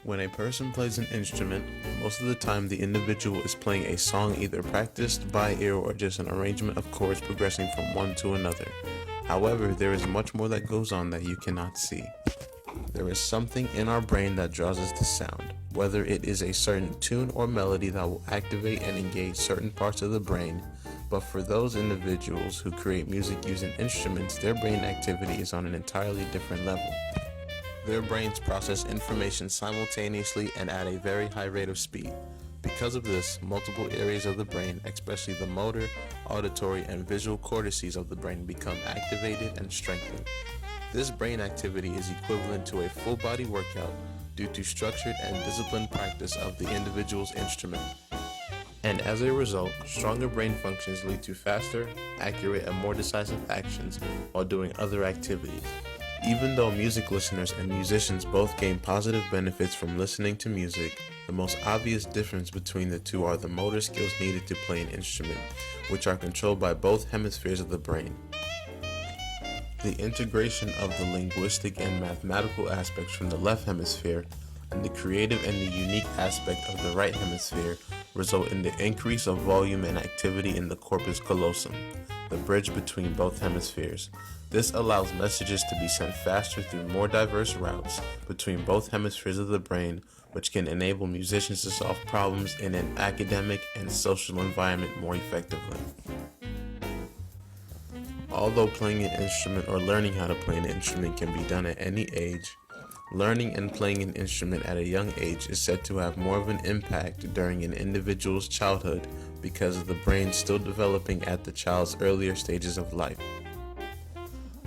When a person plays an instrument, most of the time the individual is playing a song either practiced by ear or just an arrangement of chords progressing from one to another. However, there is much more that goes on that you cannot see. There is something in our brain that draws us to sound, whether it is a certain tune or melody that will activate and engage certain parts of the brain. But for those individuals who create music using instruments, their brain activity is on an entirely different level. Their brains process information simultaneously and at a very high rate of speed. Because of this, multiple areas of the brain, especially the motor, auditory, and visual cortices of the brain, become activated and strengthened. This brain activity is equivalent to a full body workout due to structured and disciplined practice of the individual's instrument. And as a result, stronger brain functions lead to faster, accurate, and more decisive actions while doing other activities. Even though music listeners and musicians both gain positive benefits from listening to music, the most obvious difference between the two are the motor skills needed to play an instrument, which are controlled by both hemispheres of the brain. The integration of the linguistic and mathematical aspects from the left hemisphere and the creative and the unique aspect of the right hemisphere result in the increase of volume and activity in the corpus callosum, the bridge between both hemispheres. This allows messages to be sent faster through more diverse routes between both hemispheres of the brain, which can enable musicians to solve problems in an academic and social environment more effectively. Although playing an instrument or learning how to play an instrument can be done at any age, learning and playing an instrument at a young age is said to have more of an impact during an individual's childhood because of the brain still developing at the child's earlier stages of life.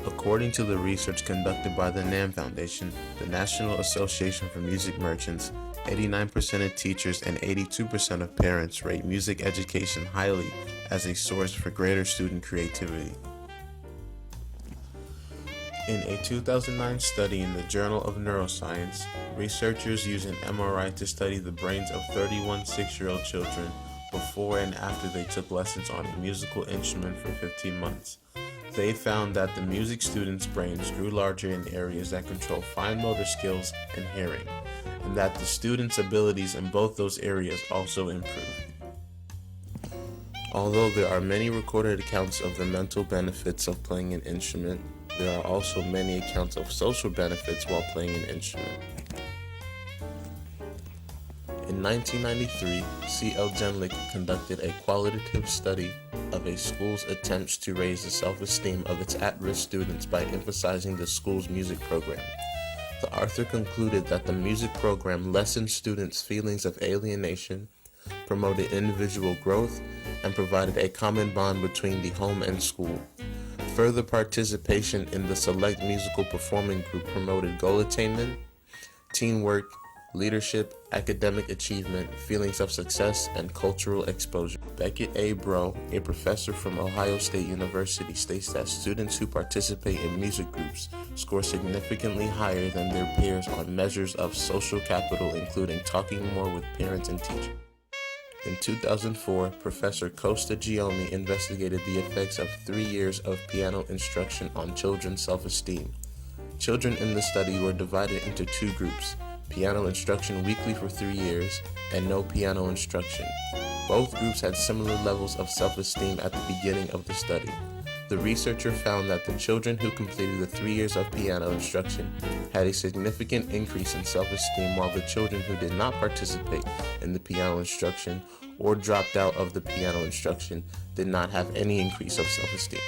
According to the research conducted by the NAM Foundation, the National Association for Music Merchants, 89% of teachers and 82% of parents rate music education highly as a source for greater student creativity. In a 2009 study in the Journal of Neuroscience, researchers used an MRI to study the brains of 31 6-year-old children before and after they took lessons on a musical instrument for 15 months. They found that the music students' brains grew larger in areas that control fine motor skills and hearing, and that the students' abilities in both those areas also improved. Although there are many recorded accounts of the mental benefits of playing an instrument, there are also many accounts of social benefits while playing an instrument. In 1993, C.L. Jenlick conducted a qualitative study of a school's attempts to raise the self-esteem of its at-risk students by emphasizing the school's music program. The author concluded that the music program lessened students' feelings of alienation, promoted individual growth, and provided a common bond between the home and school. Further participation in the select musical performing group promoted goal attainment, teamwork, leadership, academic achievement, feelings of success, and cultural exposure. Beckett A. Brough, a professor from Ohio State University, states that students who participate in music groups score significantly higher than their peers on measures of social capital, including talking more with parents and teachers. In 2004, Professor Costa Giomi investigated the effects of 3 years of piano instruction on children's self-esteem. Children in the study were divided into 2 groups: piano instruction weekly for 3 years and no piano instruction. Both groups had similar levels of self-esteem at the beginning of the study. The researcher found that the children who completed the 3 years of piano instruction had a significant increase in self-esteem, while the children who did not participate in the piano instruction or dropped out of the piano instruction did not have any increase of self-esteem.